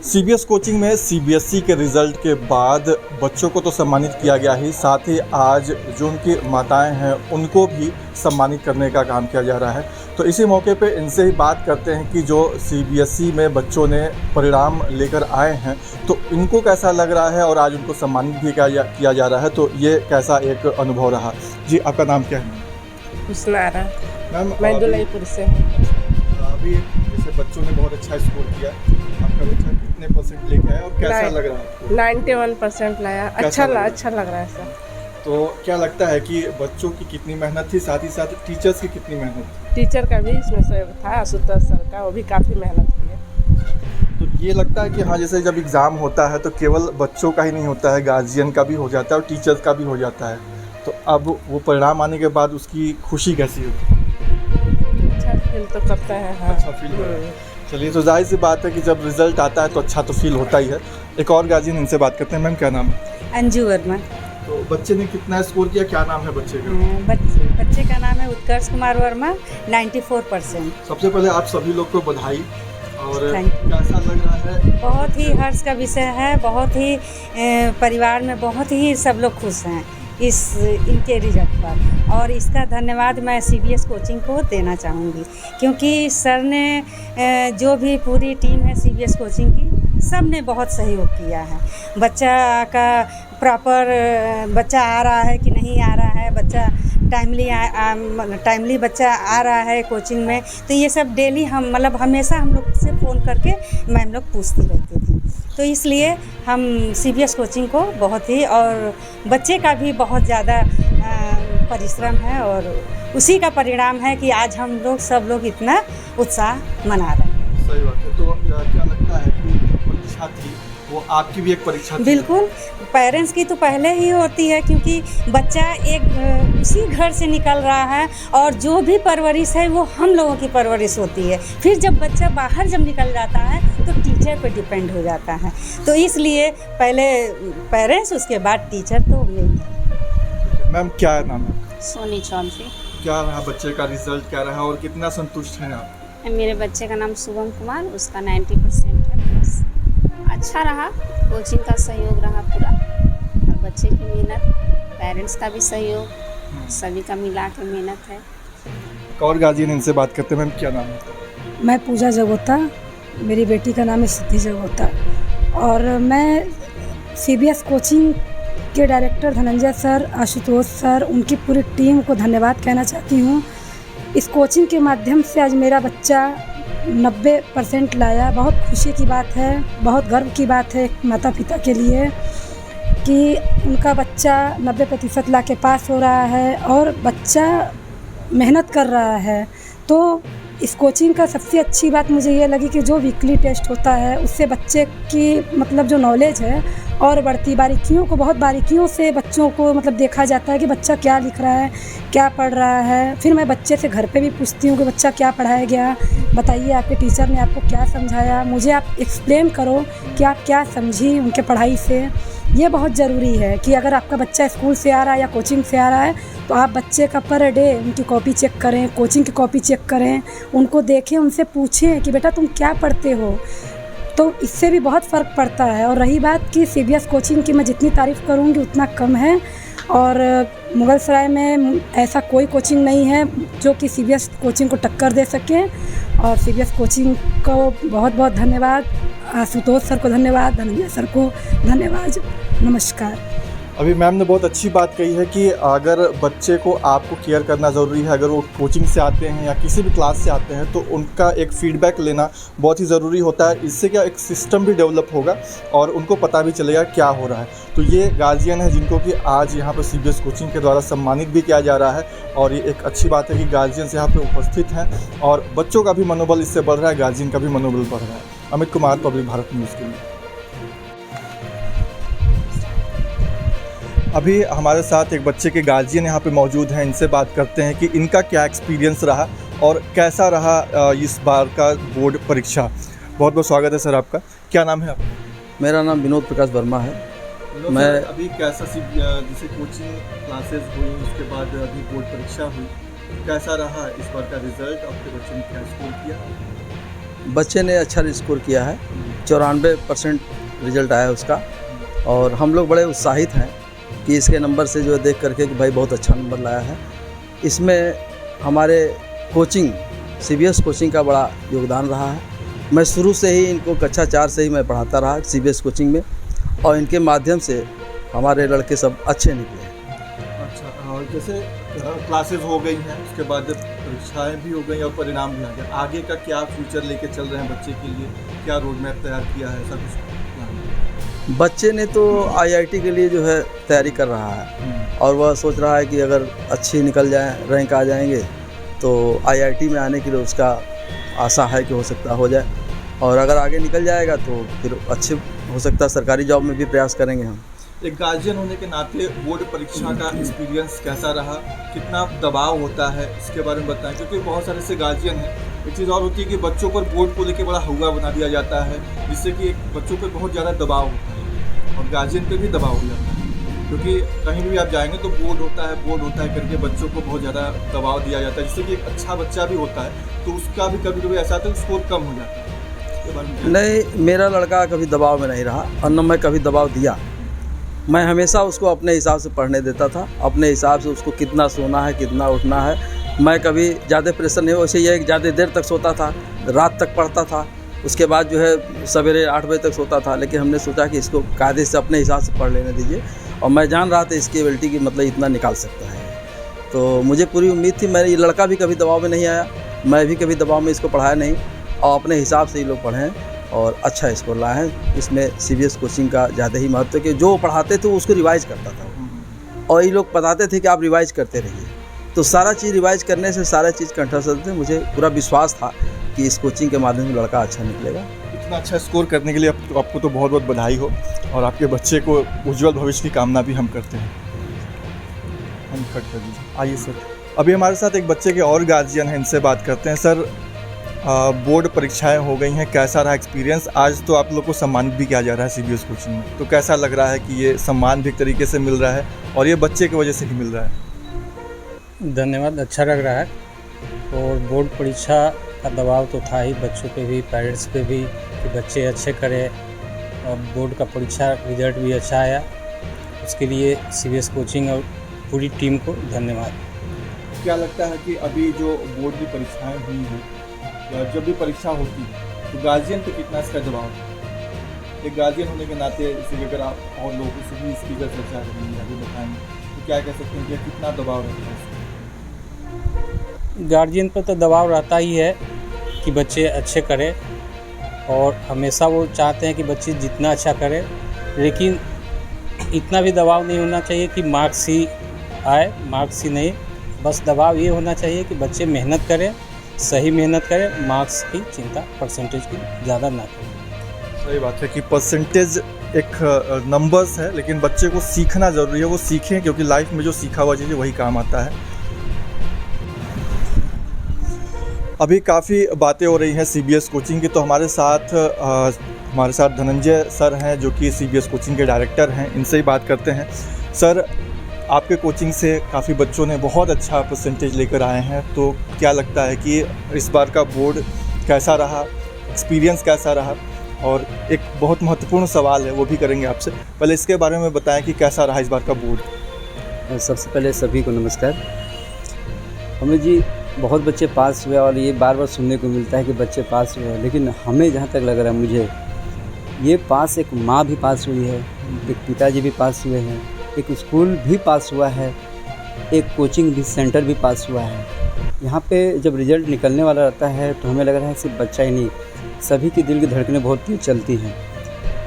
CBS coaching में CBSE के result के बाद बच्चों को तो सम्मानित किया गया ही, साथ ही आज जो उनकी माताएं हैं उनको भी सम्मानित करने का काम किया जा रहा है। तो इसी मौके पे इनसे ही बात करते हैं कि जो सीबीएसई में बच्चों ने परिणाम लेकर आए हैं तो इनको कैसा लग रहा है और आज उनको सम्मानित भी किया जा रहा है, तो ये कैसा एक अनुभव रहा। जी, आपका नाम क्या है? हुस्नारा। मैम, मैं दुलईपुर से हूँ। अभी जैसे बच्चों ने बहुत अच्छा स्कोर किया, आपका बच्चा कितने परसेंट लेके आया और कैसा लग रहा है आपको? 91% लाया। अच्छा लग रहा है सर। तो क्या लगता है कि बच्चों की कितनी मेहनत थी, साथ ही साथ टीचर्स की कितनी मेहनत थी? टीचर का भी इसमें सहयोग था, आशुतोष सर का, वो भी काफ़ी मेहनत किए। तो ये लगता है कि हाँ, जैसे जब एग्ज़ाम होता है तो केवल बच्चों का ही नहीं होता है, गार्जियन का भी हो जाता है और टीचर्स का भी हो जाता है। तो अब वो परिणाम आने के बाद उसकी खुशी कैसी होती है? अच्छा फील तो करते हैं। हाँ। अच्छा फील हो रहा है। चलिए, तो जाहिर सी बात है कि जब रिजल्ट आता है तो अच्छा तो फील होता ही है। एक और गार्जियन, इनसे बात करते हैं। मैम, क्या नाम है? अंजू वर्मा। तो बच्चे ने कितना स्कोर किया, क्या नाम है बच्चे का? बच्चे का नाम है उत्कर्ष कुमार वर्मा, 94%। सबसे पहले आप सभी लोग को बधाई। और Thank you। कैसा लग रहा है? बहुत ही हर्ष का विषय है, बहुत ही परिवार में बहुत ही सब लोग खुश हैं इनके रिजल्ट पर, और इसका धन्यवाद मैं सीबीएस कोचिंग को देना चाहूँगी, क्योंकि सर ने जो भी पूरी टीम है सीबीएस कोचिंग की, सब ने बहुत सहयोग किया है। बच्चा का प्रॉपर बच्चा आ रहा है कि नहीं आ रहा है, बच्चा टाइमली बच्चा आ रहा है कोचिंग में, तो ये सब डेली हम हमेशा हम लोग से फ़ोन करके मैम लोग पूछती रहती थी। तो इसलिए हम सीबीएस कोचिंग को बहुत ही, और बच्चे का भी बहुत ज़्यादा परिश्रम है, और उसी का परिणाम है कि आज हम लोग सब लोग इतना उत्साह मना रहे हैं। सही बात है। तो क्या लगता है कि परीक्षा थी वो आपकी भी एक परीक्षा थी? बिल्कुल, पेरेंट्स की तो पहले ही होती है, क्योंकि बच्चा एक उसी घर से निकल रहा है, और जो भी परवरिश है वो हम लोगों की परवरिश होती है। फिर जब बच्चा बाहर जब निकल जाता है तो टीचर पे डिपेंड हो जाता है, तो इसलिए पहले पेरेंट्स, उसके बाद टीचर। तो मैम, क्या नाम है? सोनी चौधरी। क्या रहा बच्चे का रिजल्ट, क्या रहा और कितना संतुष्ट हैं आप? मेरे बच्चे का नाम शुभम कुमार, उसका 90% है प्लस। अच्छा रहा, कोचिंग का सहयोग रहा पूरा, और बच्चे की मेहनत, पेरेंट्स का भी सहयोग, सभी का मिला के मेहनत है। और गार्जियन, इनसे बात करते हैं। मैम, क्या नाम है? मैं पूजा जगोता, मेरी बेटी का नाम है सिद्धि जगोता, और मैं सीबीएस कोचिंग के director Dhananjay sir, Ashutosh sir, उनकी पूरी टीम को धन्यवाद कहना चाहती हूँ। इस कोचिंग के माध्यम से आज मेरा बच्चा 90% लाया। बहुत खुशी की बात है, बहुत गर्व की बात है माता पिता के लिए कि उनका बच्चा 90% ला के पास हो रहा है, और बच्चा मेहनत कर रहा है। तो इस कोचिंग का सबसे अच्छी बात मुझे ये लगी कि जो वीकली टेस्ट होता है उससे बच्चे की जो नॉलेज है और बढ़ती, बहुत बारीकियों से बच्चों को देखा जाता है कि बच्चा क्या लिख रहा है, क्या पढ़ रहा है। फिर मैं बच्चे से घर पे भी पूछती हूँ कि बच्चा क्या पढ़ाया गया, बताइए आपके टीचर ने आपको क्या समझाया, मुझे आप एक्सप्लेन करो कि आप क्या समझी उनके पढ़ाई से। ये बहुत ज़रूरी है कि अगर आपका बच्चा स्कूल से आ रहा है या कोचिंग से आ रहा है तो आप बच्चे का पर डे उनकी कॉपी चेक करें, कोचिंग की कॉपी चेक करें, उनको देखें, उनसे पूछें कि बेटा तुम क्या पढ़ते हो। तो इससे भी बहुत फ़र्क पड़ता है। और रही बात कि सीबीएस कोचिंग की, मैं जितनी तारीफ़ करूँगी उतना कम है, और मुगलसराय में ऐसा कोई कोचिंग नहीं है जो कि सीबीएस कोचिंग को टक्कर दे सके। और सीबीएस कोचिंग को बहुत बहुत धन्यवाद, आशुतोष सर को धन्यवाद, धनंजय सर को धन्यवाद, नमस्कार। अभी मैम ने बहुत अच्छी बात कही है कि अगर बच्चे को आपको केयर करना ज़रूरी है, अगर वो कोचिंग से आते हैं या किसी भी क्लास से आते हैं तो उनका एक फ़ीडबैक लेना बहुत ही ज़रूरी होता है। इससे क्या एक सिस्टम भी डेवलप होगा और उनको पता भी चलेगा क्या हो रहा है। तो ये गार्जियन है जिनको कि आज यहाँ पर सीबीएस कोचिंग के द्वारा सम्मानित भी किया जा रहा है, और ये एक अच्छी बात है कि गार्जियंस यहाँ पर उपस्थित हैं और बच्चों का भी मनोबल इससे बढ़ रहा है, गार्जियन का भी मनोबल बढ़ रहा है। अमित कुमार, पब्लिक भारत न्यूज़ के लिए। अभी हमारे साथ एक बच्चे के गार्जियन यहाँ पे मौजूद हैं, इनसे बात करते हैं कि इनका क्या एक्सपीरियंस रहा और कैसा रहा इस बार का बोर्ड परीक्षा। बहुत बहुत स्वागत है सर आपका। क्या नाम है आपका? मेरा नाम विनोद प्रकाश वर्मा है। मैं अभी कैसा जैसे कोचिंग क्लासेस हुई उसके बाद अभी बोर्ड परीक्षा हुई, कैसा रहा इस बार का रिजल्ट? आपके बच्चे ने क्या स्कोर किया? बच्चे ने अच्छा स्कोर किया है। 94% रिजल्ट आया उसका। और हम लोग बड़े उत्साहित हैं कि इसके नंबर से जो है देख करके कि भाई बहुत अच्छा नंबर लाया है। इसमें हमारे कोचिंग CBS कोचिंग का बड़ा योगदान रहा है। मैं शुरू से ही इनको कक्षा 4 से ही मैं पढ़ाता रहा CBS कोचिंग में, और इनके माध्यम से हमारे लड़के सब अच्छे निकले। अच्छा, और जैसे क्लासेस हो गई हैं, उसके बाद जब परीक्षाएं भी हो गई और परिणाम भी आ गया, आगे का क्या फ्यूचर लेके चल रहे हैं बच्चे के लिए, क्या रोड मैप तैयार किया है, सब कुछ? बच्चे ने तो IIT के लिए जो है तैयारी कर रहा है, और वह सोच रहा है कि अगर अच्छी निकल जाए, रैंक आ जाएंगे तो IIT में आने के लिए उसका आशा है कि हो सकता हो जाए, और अगर आगे निकल जाएगा तो फिर अच्छे हो सकता है सरकारी जॉब में भी प्रयास करेंगे हम। एक गार्जियन होने के नाते बोर्ड परीक्षा का एक्सपीरियंस कैसा रहा, कितना दबाव होता है, इसके बारे में बताएं, क्योंकि बहुत सारे से गार्जियन हैं। एक चीज़ और होती है कि बच्चों पर बोर्ड को लेकर बड़ा हुआ बना दिया जाता है, जिससे कि बच्चों पर बहुत ज़्यादा दबाव होता है और गार्जियन पे भी दबाव हो जाता है, क्योंकि कहीं भी आप जाएंगे तो बोर्ड होता है करके बच्चों को बहुत ज़्यादा दबाव दिया जाता है, जिससे कि एक अच्छा बच्चा भी होता है तो उसका भी कभी कभी ऐसा होता है स्कोर कम हो जाता है। इसके बारे में नहीं, मेरा लड़का कभी दबाव में नहीं रहा और न मैं कभी दबाव दिया। मैं हमेशा उसको अपने हिसाब से पढ़ने देता था, अपने हिसाब से उसको कितना सोना है, कितना उठना है। मैं कभी ज़्यादा प्रेशर नहीं, वैसे ये ज़्यादा देर तक सोता था, रात तक पढ़ता था, उसके बाद जो है सवेरे 8 बजे तक सोता था। लेकिन हमने सोचा कि इसको कायदे से अपने हिसाब से पढ़ लेने दीजिए, और मैं जान रहा था इसकी एबिलिटी की मतलब इतना निकाल सकता है, तो मुझे पूरी उम्मीद थी। मेरा ये लड़का भी कभी दबाव में नहीं आया, मैं भी कभी दबाव में इसको पढ़ाया नहीं, और अपने हिसाब से ये लोग पढ़ें और अच्छा स्कोर लाए हैं। इसमें CBS कोचिंग का ज़्यादा ही महत्व है कि जो पढ़ाते थे उसको रिवाइज करता था, और ये लोग बताते थे कि आप रिवाइज करते रहिए, तो सारा चीज़ रिवाइज करने से सारा चीज़ कंठस्थ थे। मुझे पूरा विश्वास था कि इस कोचिंग के माध्यम से लड़का अच्छा निकलेगा। इतना अच्छा स्कोर करने के लिए आपको तो बहुत बहुत बधाई हो, और आपके बच्चे को उज्जवल भविष्य की कामना भी हम करते हैं। हम कट कर दीजिए। आइए सर, अभी हमारे साथ एक बच्चे के और गार्जियन हैं, इनसे बात करते हैं। सर, बोर्ड परीक्षाएं हो गई हैं, कैसा रहा एक्सपीरियंस? आज तो आप लोग को सम्मानित भी किया जा रहा है CBS कोचिंग में, तो कैसा लग रहा है कि ये सम्मान भी एक तरीके से मिल रहा है और ये बच्चे की वजह से ही मिल रहा है? धन्यवाद, अच्छा लग रहा है। और बोर्ड परीक्षा का दबाव तो था ही बच्चों पे भी, पेरेंट्स पे भी, कि बच्चे अच्छे करें, और बोर्ड का परीक्षा रिजल्ट भी अच्छा आया। उसके लिए CBS कोचिंग और पूरी टीम को धन्यवाद। क्या लगता है कि अभी जो बोर्ड की परीक्षाएं हुई हैं या जब भी परीक्षा होती है तो गार्जियन पे कितना इसका दबाव है? एक गार्जियन होने के नाते, इसी अगर आप और लोगों से भी इसकी अगर चर्चा करेंगे, अभी बताएंगे तो क्या कह सकते हैं कि कितना दबाव रहता है? गार्जियन पर तो दबाव रहता ही है कि बच्चे अच्छे करें, और हमेशा वो चाहते हैं कि बच्चे जितना अच्छा करें, लेकिन इतना भी दबाव नहीं होना चाहिए कि मार्क्स ही आए, मार्क्स ही नहीं। बस दबाव ये होना चाहिए कि बच्चे मेहनत करें, सही मेहनत करें, मार्क्स की चिंता, परसेंटेज की ज़्यादा ना करें। सही बात है कि परसेंटेज एक नंबर्स है, लेकिन बच्चे को सीखना ज़रूरी है, वो सीखें, क्योंकि लाइफ में जो सीखा हुआ चीज़ वही काम आता है। अभी काफ़ी बातें हो रही हैं CBS कोचिंग की, तो हमारे साथ धनंजय सर हैं जो कि CBS कोचिंग के डायरेक्टर हैं, इनसे ही बात करते हैं। सर, आपके कोचिंग से काफ़ी बच्चों ने बहुत अच्छा परसेंटेज लेकर आए हैं, तो क्या लगता है कि इस बार का बोर्ड कैसा रहा, एक्सपीरियंस कैसा रहा? और एक बहुत महत्वपूर्ण सवाल है, वो भी करेंगे आपसे, पहले इसके बारे में बताएं कि कैसा रहा इस बार का बोर्ड? सबसे पहले सभी को नमस्कार। हमें जी बहुत बच्चे पास हुए, और ये बार बार सुनने को मिलता है कि बच्चे पास हुए हैं, लेकिन हमें जहाँ तक लग रहा है, मुझे ये पास, एक माँ भी पास हुई है, एक पिताजी भी पास हुए हैं, एक स्कूल भी पास हुआ है, एक कोचिंग भी सेंटर भी पास हुआ है। यहाँ पे जब रिज़ल्ट निकलने वाला रहता है तो हमें लग रहा है सिर्फ बच्चा ही नहीं, सभी की दिल की धड़कनें बहुत तेज चलती हैं,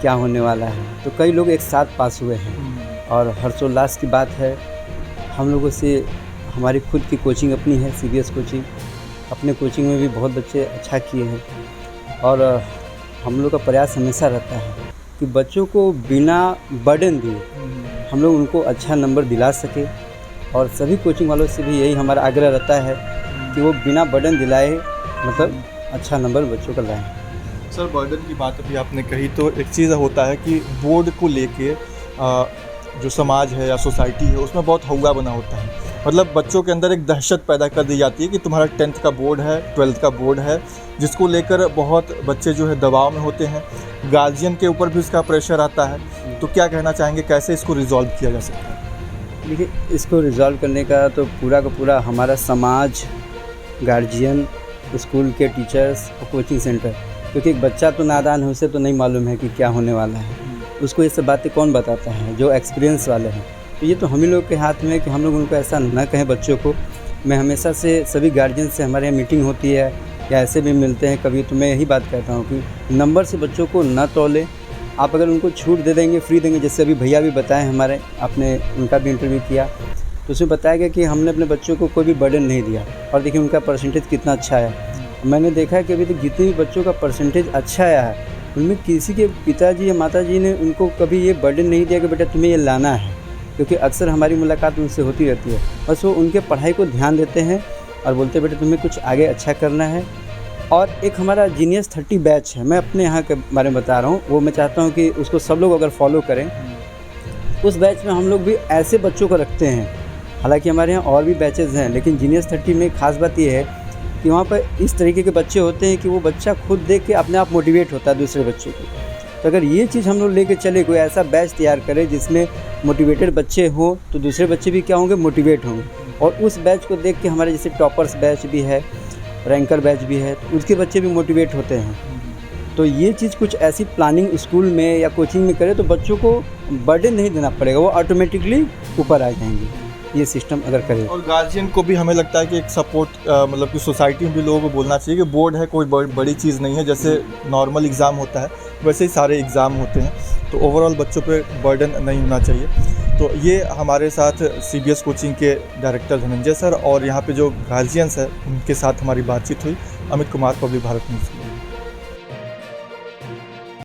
क्या होने वाला है। तो कई लोग एक साथ पास हुए हैं, और हर्षोल्लास की बात है। हम लोगों से हमारी खुद की कोचिंग अपनी है CBS कोचिंग, अपने कोचिंग में भी बहुत बच्चे अच्छा किए हैं, और हम लोग का प्रयास हमेशा रहता है कि बच्चों को बिना बर्डन दिए हम लोग उनको अच्छा नंबर दिला सके, और सभी कोचिंग वालों से भी यही हमारा आग्रह रहता है कि वो बिना बर्डन दिलाए, मतलब अच्छा नंबर बच्चों का लाएँ। सर, बर्डन की बात अभी आपने कही, तो एक चीज़ होता है कि बोर्ड को लेके जो समाज है या सोसाइटी है उसमें बहुत हौवा बना होता है, मतलब बच्चों के अंदर एक दहशत पैदा कर दी जाती है कि तुम्हारा 10th का बोर्ड है, 12th का बोर्ड है, जिसको लेकर बहुत बच्चे जो है दबाव में होते हैं। गार्जियन के ऊपर भी उसका प्रेशर आता है। तो क्या कहना चाहेंगे, कैसे इसको रिजॉल्व किया जा सकता है? देखिए, इसको रिजॉल्व करने का तो पूरा का पूरा हमारा समाज, गार्जियन, स्कूल के टीचर्स और कोचिंग सेंटर, क्योंकि एक बच्चा तो नादान है, उसे तो नहीं मालूम है कि क्या होने वाला है। उसको ये सब बातें कौन बताता है? जो एक्सपीरियंस वाले हैं। तो ये तो हम ही लोग के हाथ में है कि हम लोग उनको ऐसा ना कहें बच्चों को। मैं हमेशा से सभी गार्जियन से, हमारे यहाँ मीटिंग होती है या ऐसे भी मिलते हैं कभी, तो मैं यही बात कहता हूँ कि नंबर से बच्चों को ना तौलें। आप अगर उनको छूट दे देंगे, फ्री देंगे, जैसे अभी भैया भी बताएं, हमारे आपने उनका भी इंटरव्यू किया तो उसमें बताया गया कि हमने अपने बच्चों को कोई भी बर्डन नहीं दिया। और देखिए उनका परसेंटेज कितना अच्छा है। मैंने देखा है कि अभी तक जितने भी बच्चों का परसेंटेज अच्छा आया है, उनमें किसी के पिताजी या माताजी ने उनको कभी ये बर्डन नहीं दिया कि बेटा तुम्हें ये लाना है, क्योंकि अक्सर हमारी मुलाकात उनसे होती रहती है। बस वो उनके पढ़ाई को ध्यान देते हैं और बोलते हैं बेटा तुम्हें कुछ आगे अच्छा करना है। और एक हमारा जीनियस 30 बैच है, मैं अपने यहाँ के बारे में बता रहा हूँ, वो मैं चाहता हूँ कि उसको सब लोग अगर फॉलो करें। उस बैच में हम लोग भी ऐसे बच्चों को रखते हैं। हालांकि हमारे यहाँ और भी बैचेज़ हैं, लेकिन जीनियस 30 में खास बात ये है कि वहाँ पर इस तरीके के बच्चे होते हैं कि वो बच्चा खुद देख के अपने आप मोटिवेट होता है दूसरे बच्चे को। तो अगर ये चीज़ हम लोग लेके चले, कोई ऐसा बैच तैयार करें जिसमें मोटिवेटेड बच्चे हों, तो दूसरे बच्चे भी क्या होंगे, मोटिवेट होंगे। और उस बैच को देख के हमारे जैसे टॉपर्स बैच भी है, रैंकर बैच भी है, तो उसके बच्चे भी मोटिवेट होते हैं। तो ये चीज़ कुछ ऐसी प्लानिंग स्कूल में या कोचिंग में करें तो बच्चों को बर्डन नहीं देना पड़ेगा, वो ऑटोमेटिकली ऊपर आ जाएंगे, ये सिस्टम अगर करें। और गार्जियन को भी हमें लगता है कि एक सपोर्ट, मतलब कि सोसाइटी में भी लोगों को बोलना चाहिए कि बोर्ड है कोई बड़ी चीज़ नहीं है। जैसे नॉर्मल एग्ज़ाम होता है वैसे ही सारे एग्ज़ाम होते हैं, तो ओवरऑल बच्चों पे बर्डन नहीं होना चाहिए। तो ये हमारे साथ CBS कोचिंग के डायरेक्टर धनंजय सर और यहाँ पे जो गार्जियंस है उनके साथ हमारी बातचीत हुई। Amit Kumar, public Bharat news.